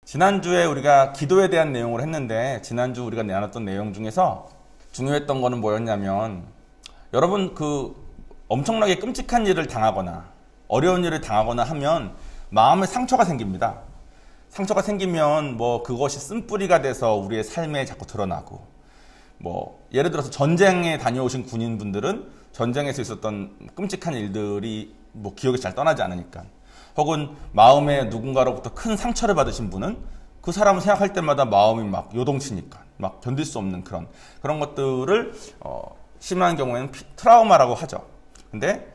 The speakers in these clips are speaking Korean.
지난주에 우리가 기도에 대한 내용을 했는데 지난주 우리가 나눴던 내용 중에서 중요했던 거는 뭐였냐면 여러분 엄청나게 끔찍한 일을 당하거나 어려운 일을 당하거나 하면 마음에 상처가 생깁니다. 상처가 생기면 그것이 쓴뿌리가 돼서 우리의 삶에 자꾸 드러나고 예를 들어서 전쟁에 다녀오신 군인분들은 전쟁에서 있었던 끔찍한 일들이 기억이 잘 떠나지 않으니까 혹은 마음에 누군가로부터 큰 상처를 받으신 분은 그 사람을 생각할 때마다 마음이 막 요동치니까 막 견딜 수 없는 그런 것들을 심한 경우에는 트라우마라고 하죠. 근데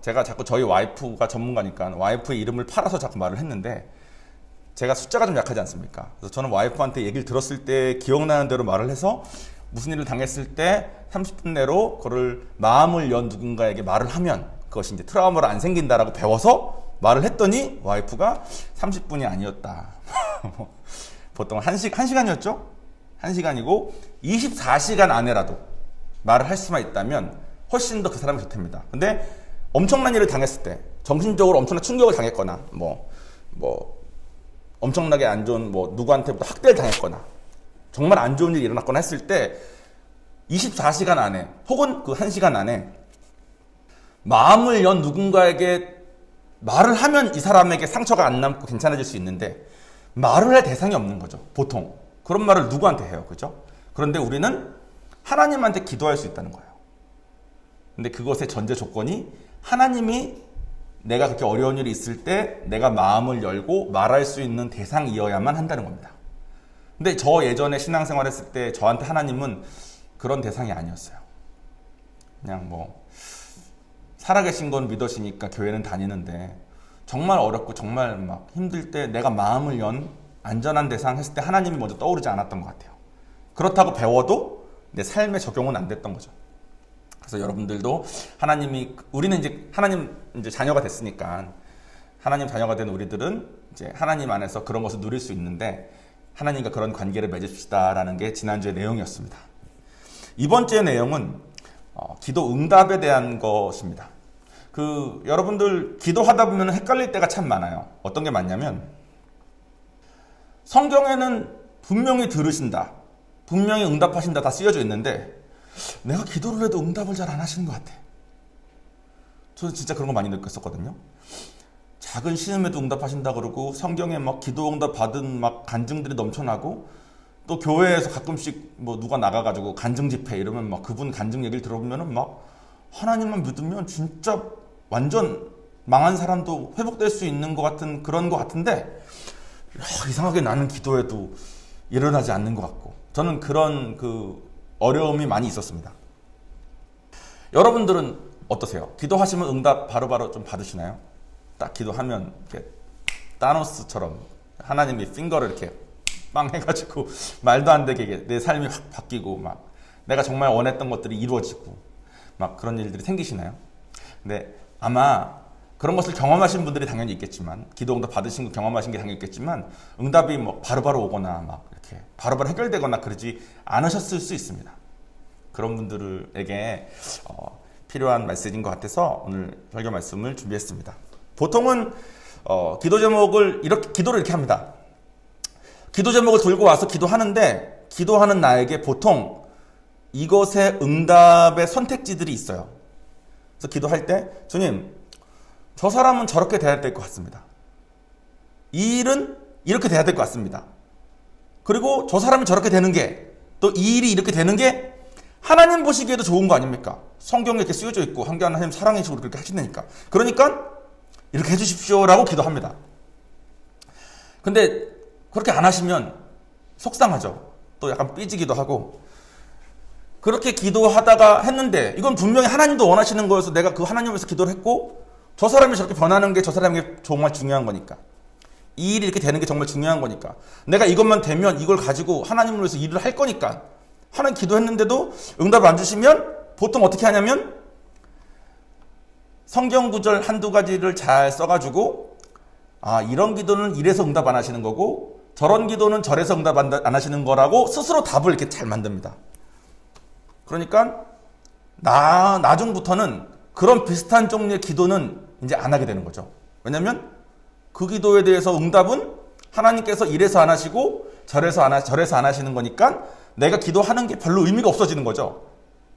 제가 자꾸 저희 와이프가 전문가니까 와이프의 이름을 팔아서 자꾸 말을 했는데 제가 숫자가 좀 약하지 않습니까? 그래서 저는 와이프한테 얘기를 들었을 때 기억나는 대로 말을 해서 무슨 일을 당했을 때 30분 내로 그걸 마음을 연 누군가에게 말을 하면 그것이 이제 트라우마로 안 생긴다라고 배워서 말을 했더니 와이프가 30분이 아니었다. 보통 1시간이었죠? 1시간이고 24시간 안에라도 말을 할 수만 있다면 훨씬 더 그 사람이 좋답니다. 근데 엄청난 일을 당했을 때 정신적으로 엄청난 충격을 당했거나 엄청나게 안 좋은 누구한테부터 학대를 당했거나 정말 안 좋은 일이 일어났거나 했을 때 24시간 안에 혹은 그 1시간 안에 마음을 연 누군가에게 말을 하면 이 사람에게 상처가 안 남고 괜찮아질 수 있는데 말을 할 대상이 없는 거죠. 보통 그런 말을 누구한테 해요, 그죠? 그런데 우리는 하나님한테 기도할 수 있다는 거예요. 근데 그것의 전제 조건이 하나님이 내가 그렇게 어려운 일이 있을 때 내가 마음을 열고 말할 수 있는 대상이어야만 한다는 겁니다. 근데 저 예전에 신앙생활 했을 때 저한테 하나님은 그런 대상이 아니었어요. 그냥 살아계신 건 믿으시니까 교회는 다니는데 정말 어렵고 정말 막 힘들 때 내가 마음을 연 안전한 대상 했을 때 하나님이 먼저 떠오르지 않았던 것 같아요. 그렇다고 배워도 내 삶에 적용은 안 됐던 거죠. 그래서 여러분들도 우리는 이제 하나님 자녀가 됐으니까 하나님 자녀가 된 우리들은 이제 하나님 안에서 그런 것을 누릴 수 있는데 하나님과 그런 관계를 맺읍시다라는 게 지난주의 내용이었습니다. 이번 주의 내용은 기도 응답에 대한 것입니다. 여러분들 기도하다 보면 헷갈릴 때가 참 많아요. 어떤 게 많냐면 성경에는 분명히 들으신다, 분명히 응답하신다 다 쓰여져 있는데 내가 기도를 해도 응답을 잘 안 하시는 것 같아. 저는 진짜 그런 거 많이 느꼈었거든요. 작은 시험에도 응답하신다 그러고 성경에 기도 응답 받은 간증들이 넘쳐나고 또 교회에서 가끔씩 누가 나가가지고 간증 집회 이러면 그분 간증 얘기를 들어보면은 하나님만 믿으면 진짜 완전 망한 사람도 회복될 수 있는 것 같은 그런 것 같은데 이상하게 나는 기도해도 일어나지 않는 것 같고 저는 그런 어려움이 많이 있었습니다. 여러분들은 어떠세요? 기도하시면 응답 바로바로 좀 받으시나요? 딱 기도하면 이렇게 따노스처럼 하나님이 핑거를 이렇게 빵 해가지고 말도 안 되게 내 삶이 확 바뀌고 내가 정말 원했던 것들이 이루어지고 그런 일들이 생기시나요? 근데 아마 그런 것을 경험하신 분들이 당연히 있겠지만 기도 응답 받으신 거 경험하신 게 당연히 있겠지만 응답이 바로바로 오거나 이렇게 바로바로 해결되거나 그러지 않으셨을 수 있습니다. 그런 분들에게 필요한 메시지인 것 같아서 오늘 설교 말씀을 준비했습니다. 보통은 기도 제목을 기도를 이렇게 합니다. 기도 제목을 들고 와서 기도하는데 기도하는 나에게 보통 이것의 응답의 선택지들이 있어요. 그래서 기도할 때 주님, 저 사람은 저렇게 돼야 될 것 같습니다. 이 일은 이렇게 돼야 될 것 같습니다. 그리고 저 사람이 저렇게 되는 게 또 이 일이 이렇게 되는 게 하나님 보시기에도 좋은 거 아닙니까? 성경에 이렇게 쓰여져 있고 하나님 사랑이시고 그렇게 하시다니까. 그러니까 이렇게 해주십시오라고 기도합니다. 근데 그렇게 안 하시면 속상하죠. 또 약간 삐지기도 하고 그렇게 기도하다가 했는데 이건 분명히 하나님도 원하시는 거여서 내가 그 하나님을 위해서 기도를 했고 저 사람이 저렇게 변하는 게 저 사람에게 정말 중요한 거니까 이 일이 이렇게 되는 게 정말 중요한 거니까 내가 이것만 되면 이걸 가지고 하나님을 위해서 일을 할 거니까 하나님 기도했는데도 응답을 안 주시면 보통 어떻게 하냐면 성경 구절 한두 가지를 잘 써가지고 이런 기도는 이래서 응답 안 하시는 거고 저런 기도는 저래서 응답 안 하시는 거라고 스스로 답을 이렇게 잘 만듭니다. 그러니까 나중부터는 그런 비슷한 종류의 기도는 이제 안 하게 되는 거죠. 왜냐면 그 기도에 대해서 응답은 하나님께서 이래서 안 하시고 저래서 안 하시는 거니까 내가 기도하는 게 별로 의미가 없어지는 거죠.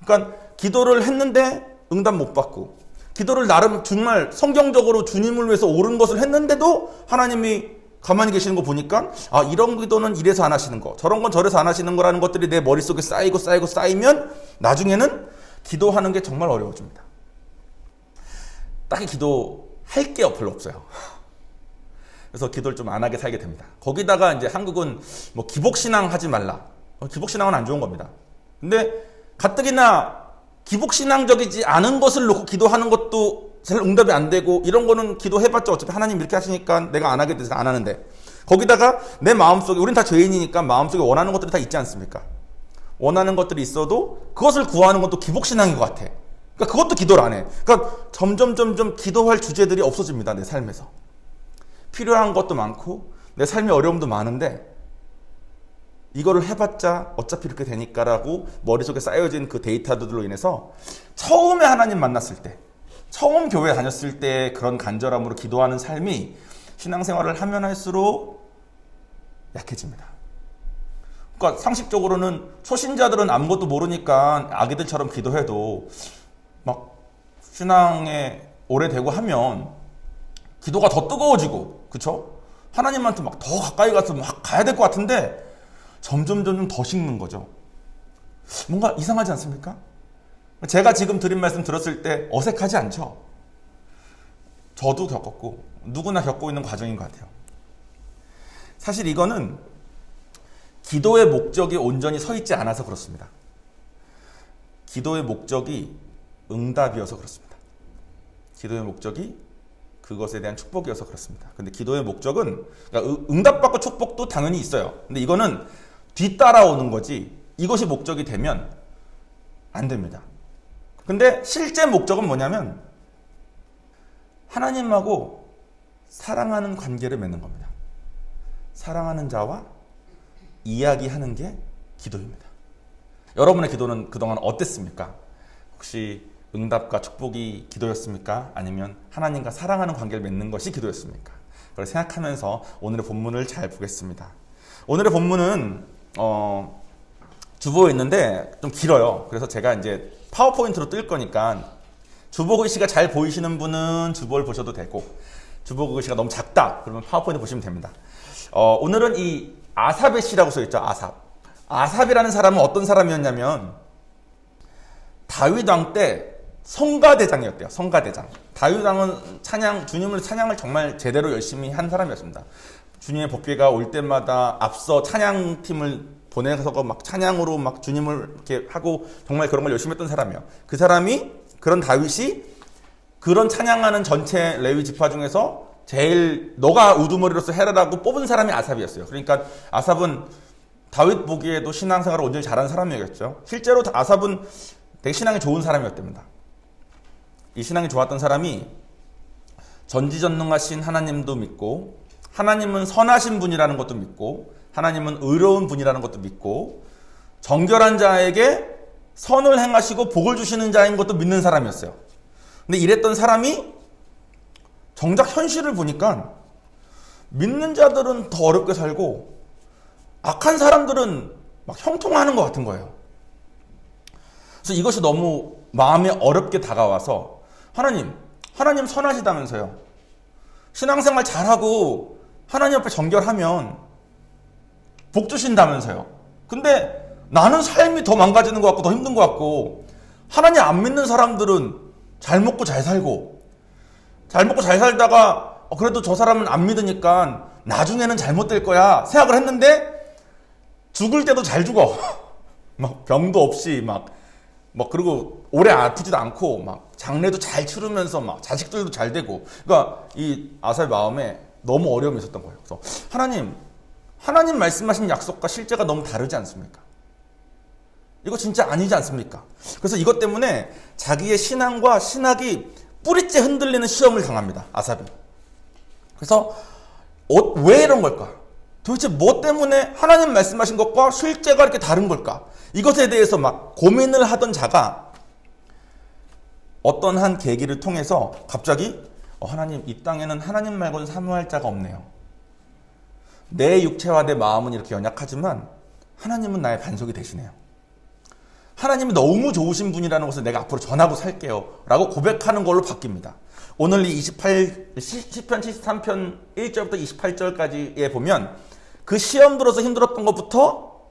그러니까 기도를 했는데 응답 못 받고, 기도를 나름 정말 성경적으로 주님을 위해서 옳은 것을 했는데도 하나님이 가만히 계시는 거 보니까 이런 기도는 이래서 안 하시는 거, 저런 건 저래서 안 하시는 거라는 것들이 내 머릿속에 쌓이면 나중에는 기도하는 게 정말 어려워집니다. 딱히 기도할 게 별로 없어요. 그래서 기도를 좀 안 하게 살게 됩니다. 거기다가 이제 한국은 뭐 기복신앙 하지 말라. 기복신앙은 안 좋은 겁니다. 근데 가뜩이나 기복신앙적이지 않은 것을 놓고 기도하는 것도 잘 응답이 안 되고, 이런 거는 기도해봤자 어차피 하나님 이렇게 하시니까 내가 안 하게 돼서 안 하는데, 거기다가 내 마음속에, 우린 다 죄인이니까 마음속에 원하는 것들이 다 있지 않습니까? 원하는 것들이 있어도 그것을 구하는 것도 기복신앙인 것 같아. 그러니까 그것도 기도를 안 해. 그러니까 점점 기도할 주제들이 없어집니다. 내 삶에서. 필요한 것도 많고 내 삶의 어려움도 많은데 이거를 해봤자 어차피 이렇게 되니까라고 머릿속에 쌓여진 그 데이터들로 인해서 처음에 하나님 만났을 때, 처음 교회 다녔을 때 그런 간절함으로 기도하는 삶이 신앙생활을 하면 할수록 약해집니다. 그러니까 상식적으로는 초신자들은 아무것도 모르니까 아기들처럼 기도해도 막 신앙에 오래되고 하면 기도가 더 뜨거워지고, 그쵸? 하나님한테 막 더 가까이 가서 막 가야 될 것 같은데 점점 더 식는 거죠. 뭔가 이상하지 않습니까? 제가 지금 드린 말씀 들었을 때 어색하지 않죠? 저도 겪었고 누구나 겪고 있는 과정인 것 같아요. 사실 이거는 기도의 목적이 온전히 서 있지 않아서 그렇습니다. 기도의 목적이 응답이어서 그렇습니다. 기도의 목적이 그것에 대한 축복이어서 그렇습니다. 근데 기도의 목적은, 그러니까 응답받고 축복도 당연히 있어요. 근데 이거는 뒤따라오는 거지, 이것이 목적이 되면 안 됩니다. 근데 실제 목적은 뭐냐면 하나님하고 사랑하는 관계를 맺는 겁니다. 사랑하는 자와 이야기하는 게 기도입니다. 여러분의 기도는 그동안 어땠습니까? 혹시 응답과 축복이 기도였습니까? 아니면 하나님과 사랑하는 관계를 맺는 것이 기도였습니까? 그걸 생각하면서 오늘의 본문을 잘 보겠습니다. 오늘의 본문은 주보에 있는데 좀 길어요. 그래서 제가 이제 파워포인트로 뜰 거니까 주보 글씨가 잘 보이시는 분은 주보를 보셔도 되고, 주보 글씨가 너무 작다 그러면 파워포인트 보시면 됩니다. 오늘은 이 아삽의 시라고 써있죠. 아삽이라는 사람은 어떤 사람이었냐면 다윗 왕 때 성가대장이었대요. 성가대장. 다윗 왕은 주님을 찬양을 정말 제대로 열심히 한 사람이었습니다. 주님의 법궤가 올 때마다 앞서 찬양팀을 보내서 막 찬양으로 막 주님을 이렇게 하고 정말 그런 걸 열심히 했던 사람이에요. 그 사람이, 그런 다윗이 그런 찬양하는 전체 레위 지파 중에서 제일 너가 우두머리로서 해라라고 뽑은 사람이 아삽이었어요. 그러니까 아삽은 다윗 보기에도 신앙생활을 온전히 잘한 사람이었죠. 실제로 아삽은 되게 신앙이 좋은 사람이었답니다. 이 신앙이 좋았던 사람이 전지전능하신 하나님도 믿고, 하나님은 선하신 분이라는 것도 믿고, 하나님은 의로운 분이라는 것도 믿고, 정결한 자에게 선을 행하시고 복을 주시는 자인 것도 믿는 사람이었어요. 근데 이랬던 사람이 정작 현실을 보니까 믿는 자들은 더 어렵게 살고 악한 사람들은 막 형통하는 것 같은 거예요. 그래서 이것이 너무 마음에 어렵게 다가와서 하나님 선하시다면서요. 신앙생활 잘하고 하나님 앞에 정결하면 복 주신다면서요. 근데 나는 삶이 더 망가지는 것 같고 더 힘든 것 같고, 하나님 안 믿는 사람들은 잘 먹고 잘 살고, 잘 먹고 잘 살다가 그래도 저 사람은 안 믿으니까 나중에는 잘못될 거야 생각을 했는데 죽을 때도 잘 죽어. 막 병도 없이 막 그리고 오래 아프지도 않고 막 장례도 잘 치르면서 막 자식들도 잘 되고. 그러니까 이 아삽의 마음에 너무 어려움이 있었던 거예요. 그래서 하나님 말씀하신 약속과 실제가 너무 다르지 않습니까? 이거 진짜 아니지 않습니까? 그래서 이것 때문에 자기의 신앙과 신학이 뿌리째 흔들리는 시험을 당합니다. 아삽이. 그래서 왜 이런 걸까? 도대체 뭐 때문에 하나님 말씀하신 것과 실제가 이렇게 다른 걸까? 이것에 대해서 막 고민을 하던 자가 어떤 한 계기를 통해서 갑자기 하나님, 이 땅에는 하나님 말고는 사모할 자가 없네요. 내 육체와 내 마음은 이렇게 연약하지만 하나님은 나의 반석이 되시네요. 하나님이 너무 좋으신 분이라는 것을 내가 앞으로 전하고 살게요 라고 고백하는 걸로 바뀝니다. 오늘 이 시편 73편 1절부터 28절까지에 보면 그 시험 들어서 힘들었던 것부터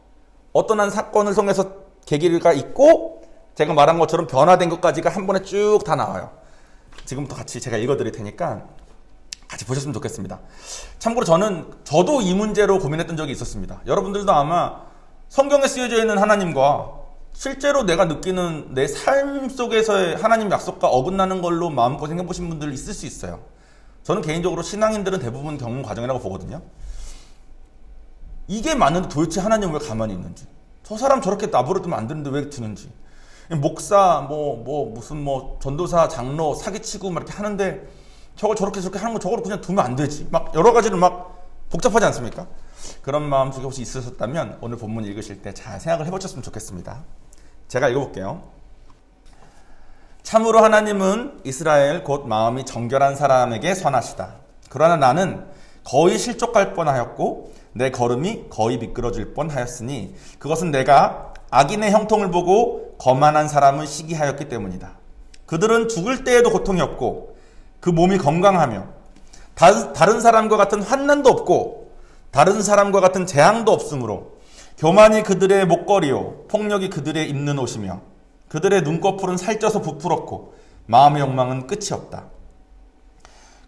어떤 한 사건을 통해서 계기가 있고 제가 말한 것처럼 변화된 것까지가 한 번에 쭉 다 나와요. 지금부터 같이 제가 읽어드릴 테니까 같이 보셨으면 좋겠습니다. 참고로 저도 이 문제로 고민했던 적이 있었습니다. 여러분들도 아마 성경에 쓰여져 있는 하나님과 실제로 내가 느끼는 내 삶 속에서의 하나님 약속과 어긋나는 걸로 마음고생해 보신 분들 있을 수 있어요. 저는 개인적으로 신앙인들은 대부분 겪는 과정이라고 보거든요. 이게 맞는데 도대체 하나님 왜 가만히 있는지, 저 사람 저렇게 나버려두면 안 되는데 왜 두는지, 목사 무슨 전도사 장로 사기치고 막 이렇게 하는데 저걸 저렇게 하는 거 저걸 그냥 두면 안 되지, 막 여러 가지로 막 복잡하지 않습니까? 그런 마음속에 혹시 있으셨다면 오늘 본문 읽으실 때 잘 생각을 해보셨으면 좋겠습니다. 제가 읽어볼게요. 참으로 하나님은 이스라엘 곧 마음이 정결한 사람에게 선하시다. 그러나 나는 거의 실족할 뻔하였고 내 걸음이 거의 미끄러질 뻔하였으니 그것은 내가 악인의 형통을 보고 거만한 사람을 시기하였기 때문이다. 그들은 죽을 때에도 고통이 없고 그 몸이 건강하며 다른 사람과 같은 환난도 없고 다른 사람과 같은 재앙도 없으므로 교만이 그들의 목걸이요 폭력이 그들의 입는 옷이며 그들의 눈꺼풀은 살쪄서 부풀었고 마음의 욕망은 끝이 없다.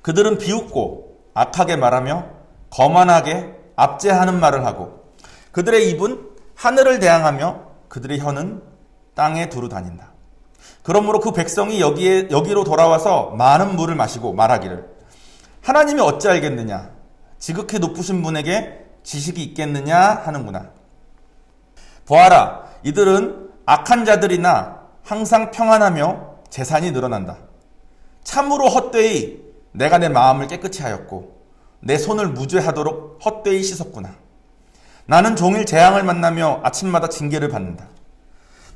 그들은 비웃고 악하게 말하며 거만하게 압제하는 말을 하고 그들의 입은 하늘을 대항하며 그들의 혀는 땅에 두루 다닌다. 그러므로 그 백성이 여기로 돌아와서 많은 물을 마시고 말하기를 하나님이 어찌 알겠느냐, 지극히 높으신 분에게 지식이 있겠느냐 하는구나. 보아라, 이들은 악한 자들이나 항상 평안하며 재산이 늘어난다. 참으로 헛되이 내가 내 마음을 깨끗이 하였고 내 손을 무죄하도록 헛되이 씻었구나. 나는 종일 재앙을 만나며 아침마다 징계를 받는다.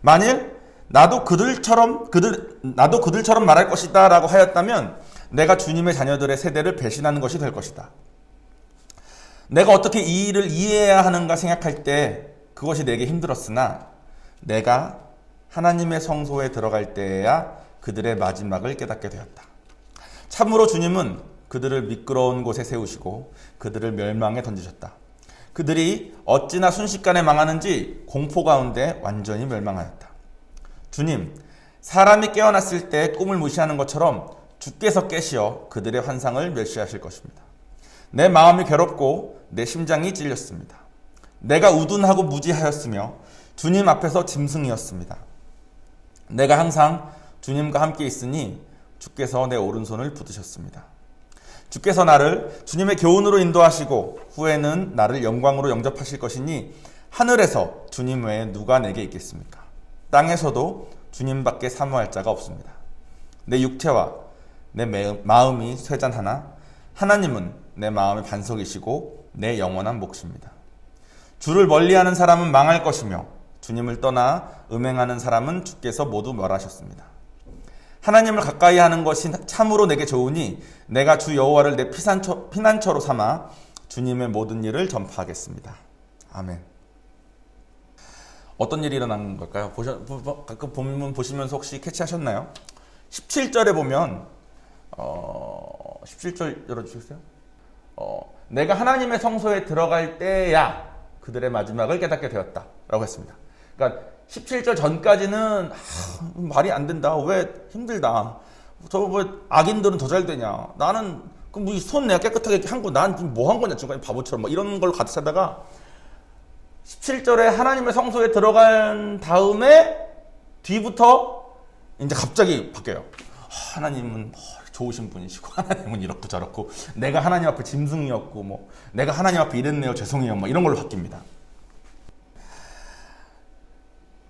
만일 나도 그들처럼 말할 것이다 라고 하였다면 내가 주님의 자녀들의 세대를 배신하는 것이 될 것이다. 내가 어떻게 이 일을 이해해야 하는가 생각할 때 그것이 내게 힘들었으나 내가 하나님의 성소에 들어갈 때에야 그들의 마지막을 깨닫게 되었다. 참으로 주님은 그들을 미끄러운 곳에 세우시고 그들을 멸망에 던지셨다. 그들이 어찌나 순식간에 망하는지 공포 가운데 완전히 멸망하였다. 주님, 사람이 깨어났을 때 꿈을 무시하는 것처럼 주께서 깨시어 그들의 환상을 멸시하실 것입니다. 내 마음이 괴롭고 내 심장이 찔렸습니다. 내가 우둔하고 무지하였으며 주님 앞에서 짐승이었습니다. 내가 항상 주님과 함께 있으니 주께서 내 오른손을 붙드셨습니다. 주께서 나를 주님의 교훈으로 인도하시고 후에는 나를 영광으로 영접하실 것이니 하늘에서 주님 외에 누가 내게 있겠습니까? 땅에서도 주님밖에 사모할 자가 없습니다. 내 육체와 내 마음이 쇠잔하나 하나님은 내 마음의 반석이시고 내 영원한 몫입니다. 주를 멀리하는 사람은 망할 것이며 주님을 떠나 음행하는 사람은 주께서 모두 멸하셨습니다. 하나님을 가까이 하는 것이 참으로 내게 좋으니 내가 주 여호와를 내 피난처로 삼아 주님의 모든 일을 전파하겠습니다. 아멘. 어떤 일이 일어나는 걸까요? 가끔 본문 보시면서 혹시 캐치하셨나요? 17절에 보면 17절 열어주시겠어요? 내가 하나님의 성소에 들어갈 때야 그들의 마지막을 깨닫게 되었다 라고 했습니다. 그러니까 17절 전까지는 말이 안 된다, 왜 힘들다, 왜 악인들은 더 잘 되냐, 나는 이 손 내가 깨끗하게 한 거 난 뭐 한 거냐 중간에 바보처럼 막 이런 걸로 가득 차다가 17절에 하나님의 성소에 들어간 다음에 뒤부터 이제 갑자기 바뀌어요. 하나님은 좋으신 분이시고 하나님은 이렇고 저렇고 내가 하나님 앞에 짐승이었고 내가 하나님 앞에 이랬네요, 죄송해요, 이런 걸로 바뀝니다.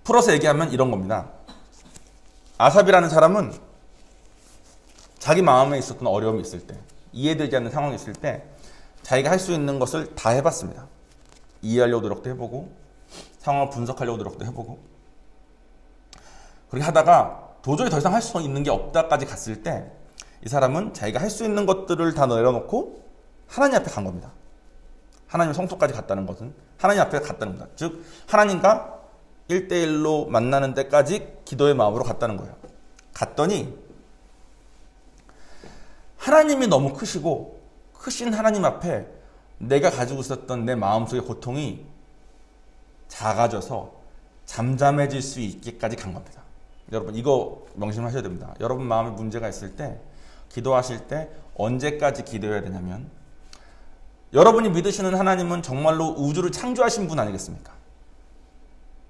풀어서 얘기하면 이런 겁니다. 아삽이라는 사람은 자기 마음에 있었던 어려움이 있을 때, 이해되지 않는 상황이 있을 때 자기가 할 수 있는 것을 다 해봤습니다. 이해하려고 노력도 해보고 상황을 분석하려고 노력도 해보고, 그렇게 하다가 도저히 더 이상 할 수 있는 게 없다까지 갔을 때 이 사람은 자기가 할 수 있는 것들을 다 내려놓고 하나님 앞에 간 겁니다. 하나님 성소까지 갔다는 것은 하나님 앞에 갔다는 겁니다. 즉 하나님과 1대1로 만나는 데까지 기도의 마음으로 갔다는 거예요. 갔더니 하나님이 너무 크시고 크신 하나님 앞에 내가 가지고 있었던 내 마음속의 고통이 작아져서 잠잠해질 수 있게까지 간 겁니다. 여러분 이거 명심하셔야 됩니다. 여러분 마음에 문제가 있을 때 기도하실 때 언제까지 기도해야 되냐면 여러분이 믿으시는 하나님은 정말로 우주를 창조하신 분 아니겠습니까?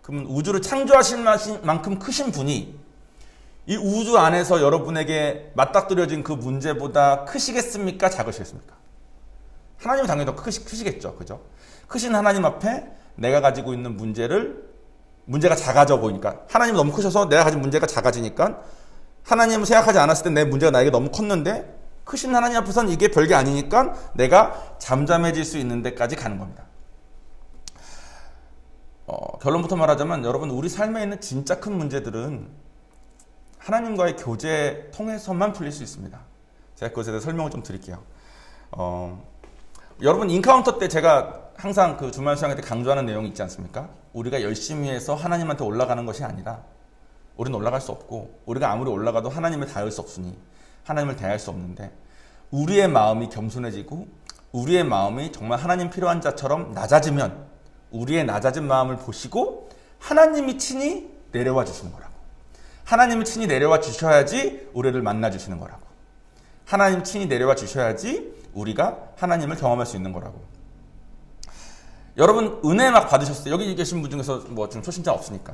그러면 우주를 창조하신 만큼 크신 분이 이 우주 안에서 여러분에게 맞닥뜨려진 그 문제보다 크시겠습니까? 작으시겠습니까? 하나님은 당연히 더 크시겠죠. 그죠? 크신 하나님 앞에 내가 가지고 있는 문제가 작아져 보이니까 하나님이 너무 크셔서 내가 가진 문제가 작아지니까 하나님을 생각하지 않았을 때 내 문제가 나에게 너무 컸는데 크신 하나님 앞에서는 이게 별게 아니니까 내가 잠잠해질 수 있는 데까지 가는 겁니다. 결론부터 말하자면 여러분 우리 삶에 있는 진짜 큰 문제들은 하나님과의 교제 통해서만 풀릴 수 있습니다. 제가 그것에 대해서 설명을 좀 드릴게요. 여러분 인카운터 때 제가 항상 그 주말 수양회 때 강조하는 내용이 있지 않습니까? 우리가 열심히 해서 하나님한테 올라가는 것이 아니라 우리는 올라갈 수 없고 우리가 아무리 올라가도 하나님을 닿을 수 없으니 하나님을 대할 수 없는데 우리의 마음이 겸손해지고 우리의 마음이 정말 하나님 필요한 자처럼 낮아지면 우리의 낮아진 마음을 보시고 하나님이 친히 내려와 주시는 거라고. 하나님이 친히 내려와 주셔야지 우리를 만나 주시는 거라고. 하나님 친히 내려와 주셔야지 우리가 하나님을 경험할 수 있는 거라고. 여러분 은혜 막 받으셨어요? 여기 계신 분 중에서 뭐 좀 초신자 없으니까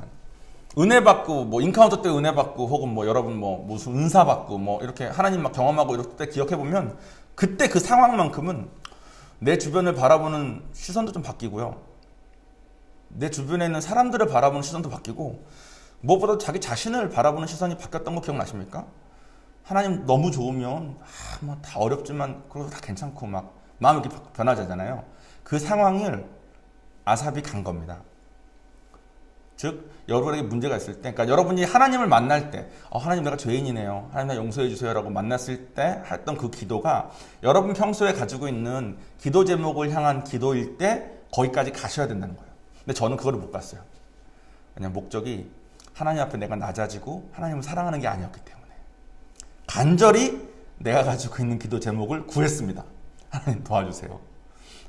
은혜 받고 뭐 인카운터 때 은혜 받고 혹은 뭐 여러분 뭐 무슨 은사 받고 뭐 이렇게 하나님 막 경험하고 이럴 때 기억해 보면 그때 그 상황만큼은 내 주변을 바라보는 시선도 좀 바뀌고요. 내 주변에 있는 사람들을 바라보는 시선도 바뀌고 무엇보다 자기 자신을 바라보는 시선이 바뀌었던 거 기억나십니까? 하나님 너무 좋으면 뭐 다 어렵지만 그래도 다 괜찮고 막 마음이 이렇게 변하잖아요. 그 상황을 아삽이 간 겁니다. 즉 여러분에게 문제가 있을 때, 그러니까 여러분이 하나님을 만날 때 하나님 내가 죄인이네요. 하나님 나 용서해 주세요 라고 만났을 때 했던 그 기도가 여러분 평소에 가지고 있는 기도 제목을 향한 기도일 때 거기까지 가셔야 된다는 거예요. 근데 저는 그거를 못 갔어요. 왜냐하면 목적이 하나님 앞에 내가 낮아지고 하나님을 사랑하는 게 아니었기 때문에 간절히 내가 가지고 있는 기도 제목을 구했습니다. 하나님 도와주세요.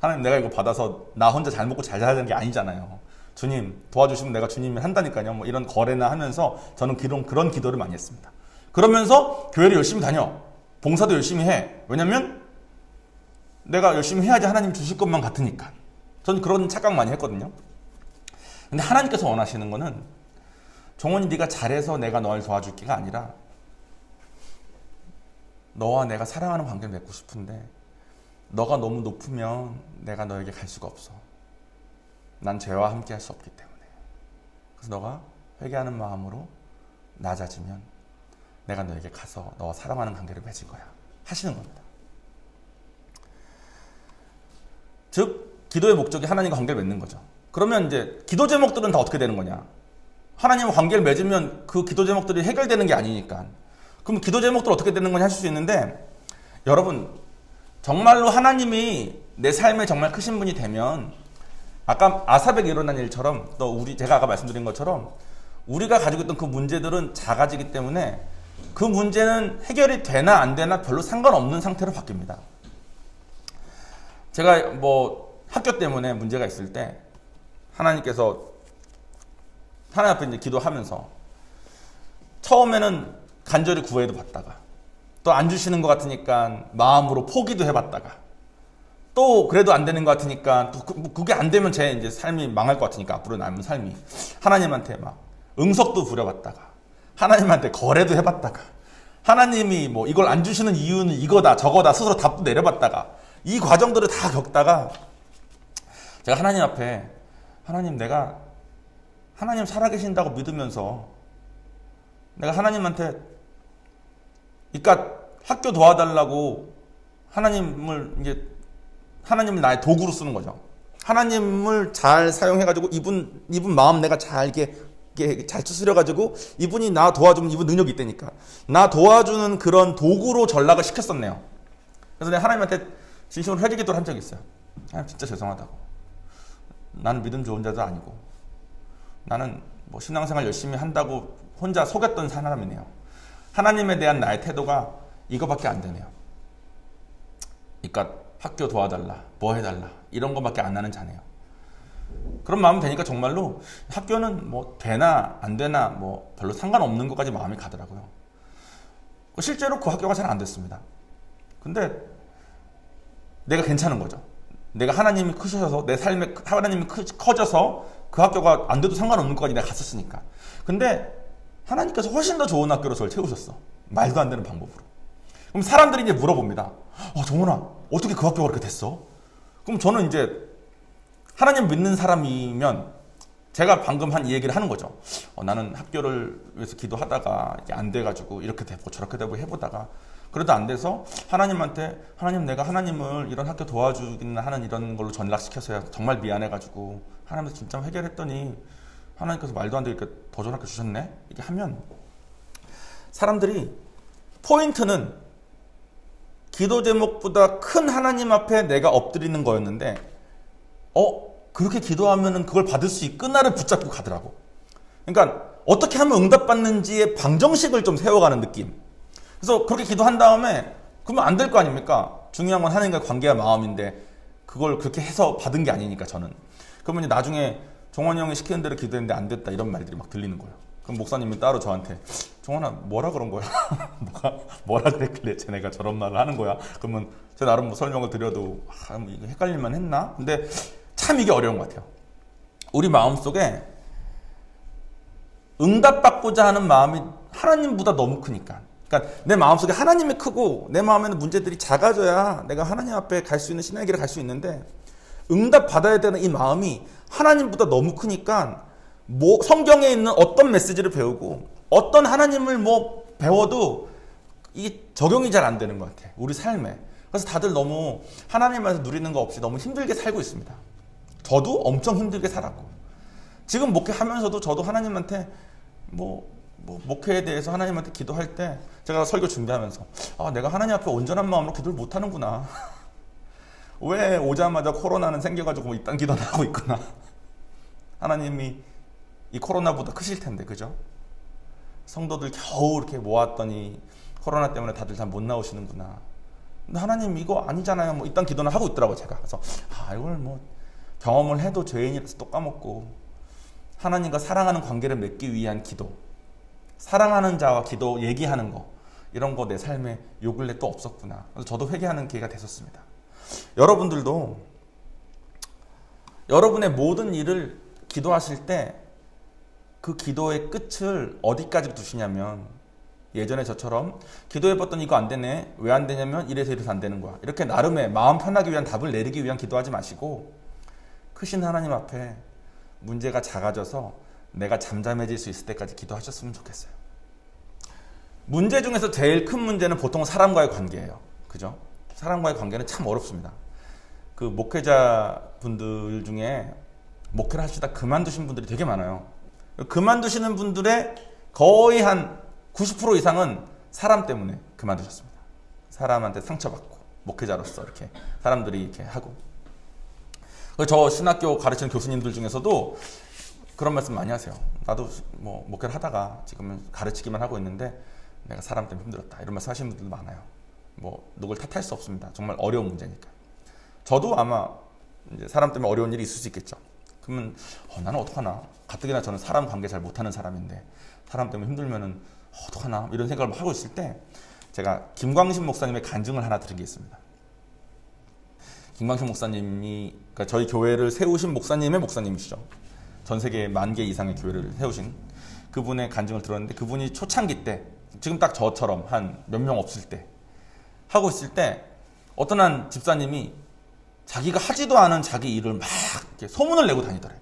하나님 내가 이거 받아서 나 혼자 잘 먹고 잘 살아야 되는 게 아니잖아요. 주님 도와주시면 내가 주님이 한다니까요. 뭐 이런 거래나 하면서 저는 그런 기도를 많이 했습니다. 그러면서 교회를 열심히 다녀. 봉사도 열심히 해. 왜냐면 내가 열심히 해야지 하나님 주실 것만 같으니까. 저는 그런 착각 많이 했거든요. 근데 하나님께서 원하시는 거는 종원이 네가 잘해서 내가 너를 도와줄게가 아니라 너와 내가 사랑하는 관계를 맺고 싶은데 너가 너무 높으면 내가 너에게 갈 수가 없어. 난 죄와 함께 할 수 없기 때문에. 그래서 너가 회개하는 마음으로 낮아지면 내가 너에게 가서 너와 사랑하는 관계를 맺을 거야. 하시는 겁니다. 즉 기도의 목적이 하나님과 관계를 맺는 거죠. 그러면 이제 기도 제목들은 다 어떻게 되는 거냐? 하나님과 관계를 맺으면 그 기도 제목들이 해결되는 게 아니니까. 그럼 기도 제목들 어떻게 되는 거냐 하실 수 있는데 여러분 정말로 하나님이 내 삶에 정말 크신 분이 되면 아까 아삽에게 일어난 일처럼 또 제가 아까 말씀드린 것처럼 우리가 가지고 있던 그 문제들은 작아지기 때문에 그 문제는 해결이 되나 안 되나 별로 상관없는 상태로 바뀝니다. 제가 뭐 학교 때문에 문제가 있을 때 하나님께서 하나님 앞에 이제 기도하면서 처음에는 간절히 구해도 받다가 또 안 주시는 것 같으니까 마음으로 포기도 해봤다가 또 그래도 안 되는 것 같으니까 또 그게 안 되면 제 이제 삶이 망할 것 같으니까 앞으로 남은 삶이 하나님한테 막 응석도 부려봤다가 하나님한테 거래도 해봤다가 하나님이 뭐 이걸 안 주시는 이유는 이거다 저거다 스스로 답도 내려봤다가 이 과정들을 다 겪다가 제가 하나님 앞에 하나님 내가 하나님 살아계신다고 믿으면서 내가 하나님한테 그러니까 학교 도와달라고 하나님을 나의 도구로 쓰는 거죠. 하나님을 잘 사용해가지고 이분 마음 내가 잘 추스려가지고 이분이 나 도와주면 이분 능력이 있다니까 나 도와주는 그런 도구로 전락을 시켰었네요. 그래서 내가 하나님한테 진심으로 회개 기도를 한 적이 있어요. 하나님 진짜 죄송하다고. 나는 믿음 좋은 자도 아니고 나는 뭐 신앙생활 열심히 한다고 혼자 속였던 사람이네요. 하나님에 대한 나의 태도가 이거밖에 안 되네요. 그러니까 학교 도와달라, 뭐 해달라 이런 거밖에 안 나는 자네요. 그런 마음 되니까 정말로 학교는 뭐 되나 안 되나 뭐 별로 상관없는 것까지 마음이 가더라고요. 실제로 그 학교가 잘 안 됐습니다. 근데 내가 괜찮은 거죠. 내가 하나님이 크셔서 내 삶에 하나님이 커져서 그 학교가 안 돼도 상관없는 것까지 내가 갔었으니까. 근데 하나님께서 훨씬 더 좋은 학교로 저를 채우셨어. 말도 안 되는 방법으로. 그럼 사람들이 이제 물어봅니다. 정원아, 어떻게 그 학교가 그렇게 됐어? 그럼 저는 이제 하나님 믿는 사람이면 제가 방금 한 이 얘기를 하는 거죠. 나는 학교를 위해서 기도하다가 이게 안 돼가지고 이렇게 되고 저렇게 되고 해보다가 그래도 안 돼서 하나님한테 하나님 내가 하나님을 이런 학교 도와주기는 하는 이런 걸로 전락시켜서야 정말 미안해가지고 하나님께서 진짜 해결했더니 하나님께서 말도 안 되게 이렇게 더 좋은 학교 주셨네? 이렇게 하면 사람들이 포인트는 기도 제목보다 큰 하나님 앞에 내가 엎드리는 거였는데 그렇게 기도하면은 그걸 받을 수 있구나를 붙잡고 가더라고. 그러니까 어떻게 하면 응답받는지의 방정식을 좀 세워가는 느낌. 그래서 그렇게 기도한 다음에 그러면 안 될 거 아닙니까? 중요한 건 하나님과의 관계와 마음인데 그걸 그렇게 해서 받은 게 아니니까 저는. 그러면 이제 나중에 종원이 형이 시키는 대로 기도했는데 안 됐다 이런 말들이 막 들리는 거예요. 그럼 목사님이 따로 저한테 종원아 뭐라 그런 거야? 뭐라 그랬길래 쟤네가 저런 말을 하는 거야? 그러면 제가 나름 뭐 설명을 드려도 뭐 이거 헷갈릴만 했나? 근데 참 이게 어려운 것 같아요. 우리 마음속에 응답받고자 하는 마음이 하나님보다 너무 크니까. 그러니까 내 마음속에 하나님이 크고 내 마음에는 문제들이 작아져야 내가 하나님 앞에 갈 수 있는 신앙의 길을 갈 수 있는데 응답받아야 되는 이 마음이 하나님보다 너무 크니까 뭐 성경에 있는 어떤 메시지를 배우고 어떤 하나님을 뭐 배워도 이게 적용이 잘 안 되는 것 같아. 우리 삶에. 그래서 다들 너무 하나님에서 누리는 거 없이 너무 힘들게 살고 있습니다. 저도 엄청 힘들게 살았고 지금 목회하면서도 저도 하나님한테 목회에 대해서 하나님한테 기도할 때 제가 설교 준비하면서 내가 하나님 앞에 온전한 마음으로 기도를 못하는구나. 왜 오자마자 코로나는 생겨가지고 이딴 기도를 하고 있구나. 하나님이 이 코로나보다 크실 텐데 그죠? 성도들 겨우 이렇게 모았더니 코로나 때문에 다들 잘 못 나오시는구나. 근데 하나님 이거 아니잖아요. 뭐 이딴 기도는 하고 있더라고요 제가. 그래서 이걸 뭐 경험을 해도 죄인이라서 또 까먹고 하나님과 사랑하는 관계를 맺기 위한 기도, 사랑하는 자와 기도 얘기하는 거 이런 거 내 삶에 요 근래 또 없었구나. 그래서 저도 회개하는 기회가 됐었습니다. 여러분들도 여러분의 모든 일을 기도하실 때 그 기도의 끝을 어디까지 두시냐면 예전에 저처럼 기도해봤더니 이거 안 되네. 왜 안 되냐면 이래서 안 되는 거야. 이렇게 나름의 마음 편하기 위한 답을 내리기 위한 기도하지 마시고 크신 하나님 앞에 문제가 작아져서 내가 잠잠해질 수 있을 때까지 기도하셨으면 좋겠어요. 문제 중에서 제일 큰 문제는 보통 사람과의 관계예요. 그죠? 사람과의 관계는 참 어렵습니다. 그 목회자 분들 중에 목회를 하시다 그만두신 분들이 되게 많아요. 그만두시는 분들의 거의 한 90% 이상은 사람 때문에 그만두셨습니다. 사람한테 상처받고 목회자로서 이렇게 사람들이 이렇게 하고. 저 신학교 가르치는 교수님들 중에서도 그런 말씀 많이 하세요. 나도 뭐 목회를 하다가 지금은 가르치기만 하고 있는데 내가 사람 때문에 힘들었다. 이런 말씀 하시는 분들도 많아요. 뭐 누굴 탓할 수 없습니다. 정말 어려운 문제니까. 저도 아마 이제 사람 때문에 어려운 일이 있을 수 있겠죠. 그러면 나는 어떡하나. 가뜩이나 저는 사람 관계 잘 못하는 사람인데 사람 때문에 힘들면은 어떡하나 이런 생각을 하고 있을 때 제가 김광신 목사님의 간증을 하나 들은 게 있습니다. 김광신 목사님이 그러니까 저희 교회를 세우신 목사님의 목사님이시죠. 전 세계 10,000개 이상의 교회를 세우신 그분의 간증을 들었는데 그분이 초창기 때 지금 딱 저처럼 한 몇 명 없을 때 하고 있을 때 어떤 한 집사님이 자기가 하지도 않은 자기 일을 막 이렇게 소문을 내고 다니더래.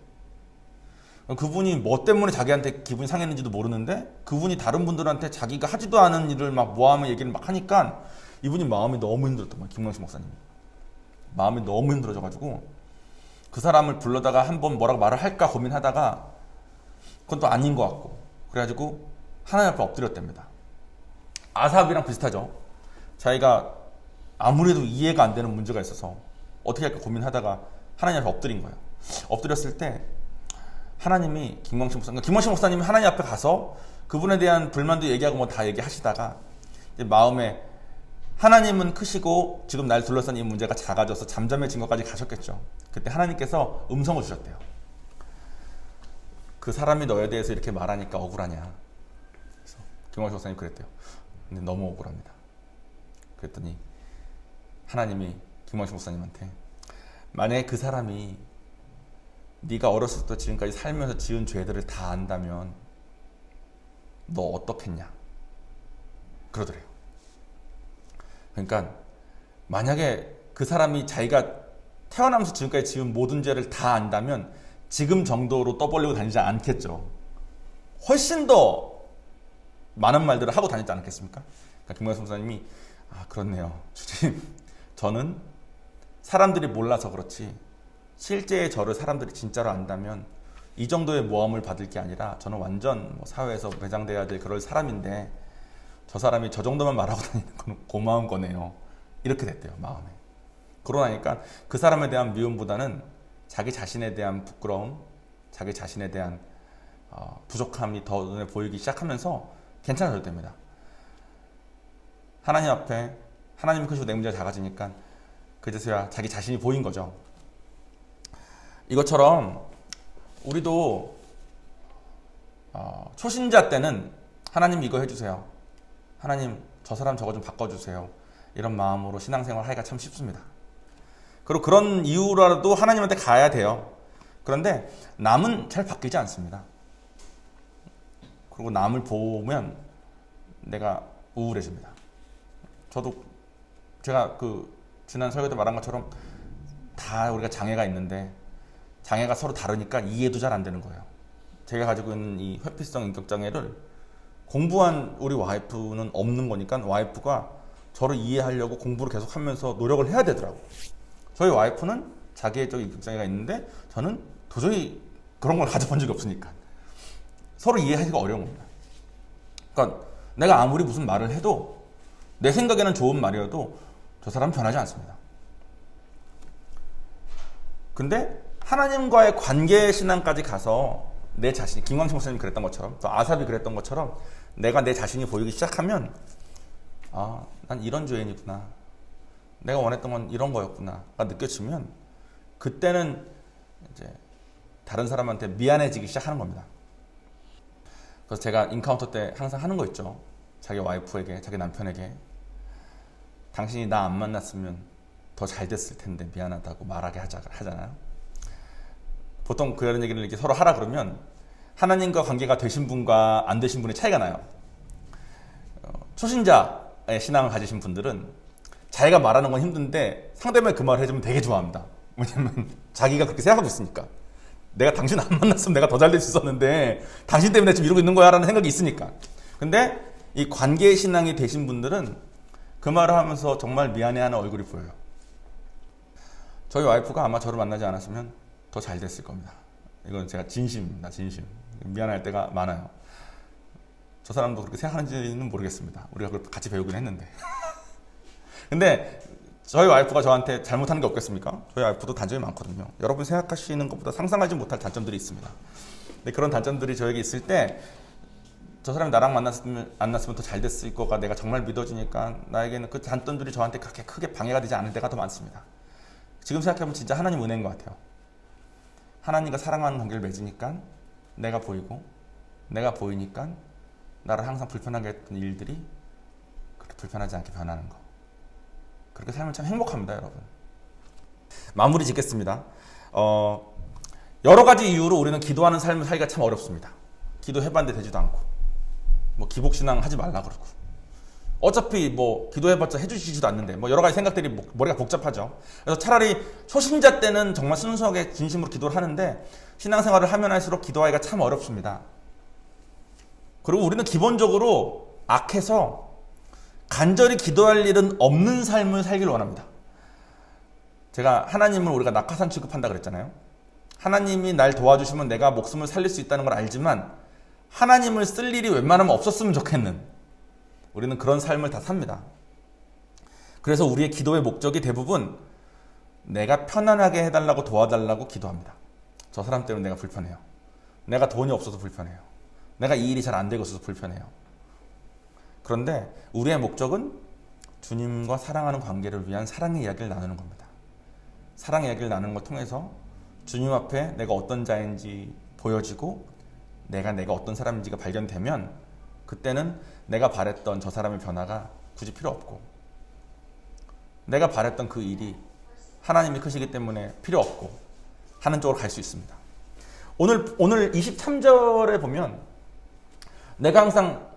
그분이 뭐 때문에 자기한테 기분이 상했는지도 모르는데 그분이 다른 분들한테 자기가 하지도 않은 일을 막 모아하면 얘기를 막 하니까 이분이 마음이 너무 힘들었던 거예요. 김광식 목사님. 마음이 너무 힘들어져가지고 그 사람을 불러다가 한번 뭐라고 말을 할까 고민하다가 그건 또 아닌 것 같고 그래가지고 하나님 앞에 엎드렸답니다. 아삽이랑 비슷하죠. 자기가 아무래도 이해가 안 되는 문제가 있어서 어떻게 할까 고민하다가 하나님 앞에 엎드린 거예요. 엎드렸을 때 하나님이 김광식 목사님이 하나님 앞에 가서 그분에 대한 불만도 얘기하고 뭐 다 얘기하시다가 이제 마음에 하나님은 크시고 지금 날 둘러싼 이 문제가 작아져서 잠잠해진 것까지 가셨겠죠. 그때 하나님께서 음성을 주셨대요. 그 사람이 너에 대해서 이렇게 말하니까 억울하냐. 그래서 김광식 목사님 그랬대요. 근데 너무 억울합니다. 그랬더니 하나님이 김광식 목사님한테 만약에 그 사람이 네가 어렸을 때부터 지금까지 살면서 지은 죄들을 다 안다면 너 어떻겠냐 그러더래요. 그러니까 만약에 그 사람이 자기가 태어나면서 지금까지 지은 모든 죄를 다 안다면 지금 정도로 떠벌리고 다니지 않겠죠. 훨씬 더 많은 말들을 하고 다니지 않겠습니까? 그러니까 김광식 목사님이 그렇네요. 주님, 저는 사람들이 몰라서 그렇지 실제의 저를 사람들이 진짜로 안다면 이 정도의 모함을 받을 게 아니라 저는 완전 사회에서 매장돼야 될 그럴 사람인데 저 사람이 저 정도만 말하고 다니는 건 고마운 거네요. 이렇게 됐대요, 마음에. 그러고 나니까 그 사람에 대한 미움보다는 자기 자신에 대한 부끄러움, 자기 자신에 대한 부족함이 더 눈에 보이기 시작하면서 괜찮아졌답니다. 하나님 앞에 하나님이 크시고 내 문제가 작아지니까 그제서야 자기 자신이 보인 거죠. 이것처럼 우리도 초신자 때는 하나님 이거 해주세요. 하나님 저 사람 저거 좀 바꿔주세요. 이런 마음으로 신앙생활 하기가 참 쉽습니다. 그리고 그런 이유라도 하나님한테 가야 돼요. 그런데 남은 잘 바뀌지 않습니다. 그리고 남을 보면 내가 우울해집니다. 저도 제가 지난 설교 때 말한 것처럼 다 우리가 장애가 있는데 장애가 서로 다르니까 이해도 잘 안 되는 거예요. 제가 가지고 있는 이 회피성 인격장애를 공부한 우리 와이프는 없는 거니까 와이프가 저를 이해하려고 공부를 계속 하면서 노력을 해야 되더라고요. 저희 와이프는 자기의 인격장애가 있는데 저는 도저히 그런 걸 가져본 적이 없으니까 서로 이해하기가 어려운 겁니다. 그러니까 내가 아무리 무슨 말을 해도 내 생각에는 좋은 말이어도 저 사람은 변하지 않습니다. 근데 하나님과의 관계 신앙까지 가서 내 자신이, 김광식 목사님이 그랬던 것처럼 또 아삽이 그랬던 것처럼 내가 내 자신이 보이기 시작하면 난 이런 죄인이구나, 내가 원했던 건 이런 거였구나가 느껴지면 그때는 이제 다른 사람한테 미안해지기 시작하는 겁니다. 그래서 제가 인카운터 때 항상 하는 거 있죠. 자기 와이프에게, 자기 남편에게 당신이 나 안 만났으면 더 잘 됐을 텐데 미안하다고 말하게 하잖아요. 보통 그런 얘기를 이렇게 서로 하라 그러면 하나님과 관계가 되신 분과 안 되신 분의 차이가 나요. 초신자의 신앙을 가지신 분들은 자기가 말하는 건 힘든데 상대방이 그 말을 해주면 되게 좋아합니다. 왜냐면 자기가 그렇게 생각하고 있으니까. 내가 당신 안 만났으면 내가 더 잘 될 수 있었는데 당신 때문에 지금 이러고 있는 거야 라는 생각이 있으니까. 근데 이 관계의 신앙이 되신 분들은 그 말을 하면서 정말 미안해하는 얼굴이 보여요. 저희 와이프가 아마 저를 만나지 않았으면 더 잘 됐을 겁니다. 이건 제가 진심입니다. 진심. 미안할 때가 많아요. 저 사람도 그렇게 생각하는지는 모르겠습니다. 우리가 그걸 같이 배우긴 했는데. 근데 저희 와이프가 저한테 잘못하는 게 없겠습니까? 저희 와이프도 단점이 많거든요. 여러분 생각하시는 것보다 상상하지 못할 단점들이 있습니다. 근데 그런 단점들이 저에게 있을 때 저 사람이 나랑 만났으면 더 잘 됐을 거가 내가 정말 믿어지니까 나에게는 그 단점들이 저한테 그렇게 크게 방해가 되지 않을 때가 더 많습니다. 지금 생각해보면 진짜 하나님 은혜인 것 같아요. 하나님과 사랑하는 관계를 맺으니까 내가 보이고 내가 보이니까 나를 항상 불편하게 했던 일들이 그렇게 불편하지 않게 변하는 거. 그렇게 살면 참 행복합니다, 여러분. 마무리 짓겠습니다. 여러 가지 이유로 우리는 기도하는 삶을 살기가 참 어렵습니다. 기도해봤는데 되지도 않고 기복신앙 하지 말라 그러고 어차피 기도해봤자 해주시지도 않는데 여러 가지 생각들이 머리가 복잡하죠. 그래서 차라리 초신자 때는 정말 순수하게 진심으로 기도를 하는데 신앙생활을 하면 할수록 기도하기가 참 어렵습니다. 그리고 우리는 기본적으로 악해서 간절히 기도할 일은 없는 삶을 살기를 원합니다. 제가 하나님을 우리가 낙하산 취급한다 그랬잖아요. 하나님이 날 도와주시면 내가 목숨을 살릴 수 있다는 걸 알지만 하나님을 쓸 일이 웬만하면 없었으면 좋겠는, 우리는 그런 삶을 다 삽니다. 그래서 우리의 기도의 목적이 대부분 내가 편안하게 해달라고 도와달라고 기도합니다. 저 사람 때문에 내가 불편해요. 내가 돈이 없어서 불편해요. 내가 이 일이 잘 안 되고 있어서 불편해요. 그런데 우리의 목적은 주님과 사랑하는 관계를 위한 사랑의 이야기를 나누는 겁니다. 사랑의 이야기를 나누는 걸 통해서 주님 앞에 내가 어떤 자인지 보여지고 내가 어떤 사람인지가 발견되면 그때는 내가 바랬던 저 사람의 변화가 굳이 필요 없고 내가 바랬던 그 일이 하나님이 크시기 때문에 필요 없고 하는 쪽으로 갈 수 있습니다. 오늘 23절에 보면 내가 항상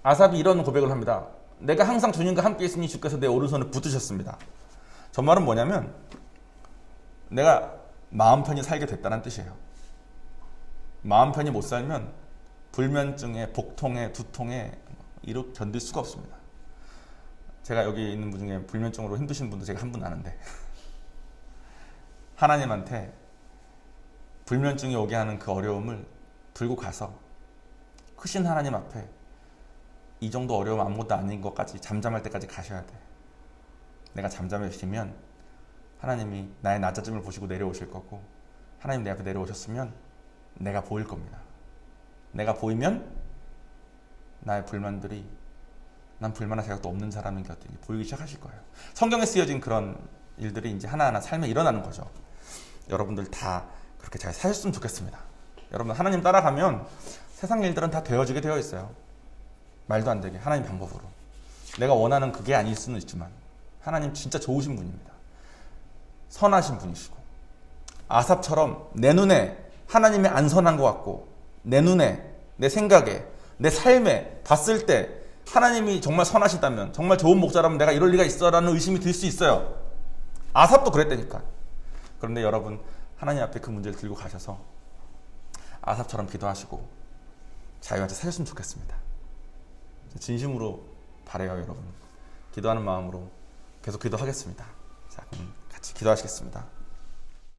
아삽이 이런 고백을 합니다. 내가 항상 주님과 함께 있으니 주께서 내 오른손을 붙드셨습니다. 저 말은 뭐냐면 내가 마음 편히 살게 됐다는 뜻이에요. 마음 편히 못 살면 불면증에 복통에 두통에 이렇게 견딜 수가 없습니다. 제가 여기 있는 분 중에 불면증으로 힘드신 분도 제가 한 분 아는데 하나님한테 불면증이 오게 하는 그 어려움을 들고 가서 크신 하나님 앞에 이 정도 어려움 아무것도 아닌 것까지 잠잠할 때까지 가셔야 돼. 내가 잠잠해지면 하나님이 나의 낮아짐을 보시고 내려오실 거고 하나님 내 앞에 내려오셨으면 내가 보일 겁니다. 내가 보이면 나의 불만들이 난 불만할 생각도 없는 사람인 것 같더니 보이기 시작하실 거예요. 성경에 쓰여진 그런 일들이 이제 하나하나 삶에 일어나는 거죠. 여러분들 다 그렇게 잘 사셨으면 좋겠습니다. 여러분 하나님 따라가면 세상 일들은 다 되어지게 되어 있어요. 말도 안 되게 하나님 방법으로. 내가 원하는 그게 아닐 수는 있지만 하나님 진짜 좋으신 분입니다. 선하신 분이시고 아삽처럼 내 눈에 하나님의 안 선한 것 같고 내 눈에 내 생각에 내 삶에 봤을 때 하나님이 정말 선하시다면 정말 좋은 목자라면 내가 이럴 리가 있어라는 의심이 들 수 있어요. 아삽도 그랬다니까. 그런데 여러분 하나님 앞에 그 문제를 들고 가셔서 아삽처럼 기도하시고 자유한테 사셨으면 좋겠습니다. 진심으로 바라요. 여러분 기도하는 마음으로 계속 기도하겠습니다. 자, 그럼 같이 기도하시겠습니다.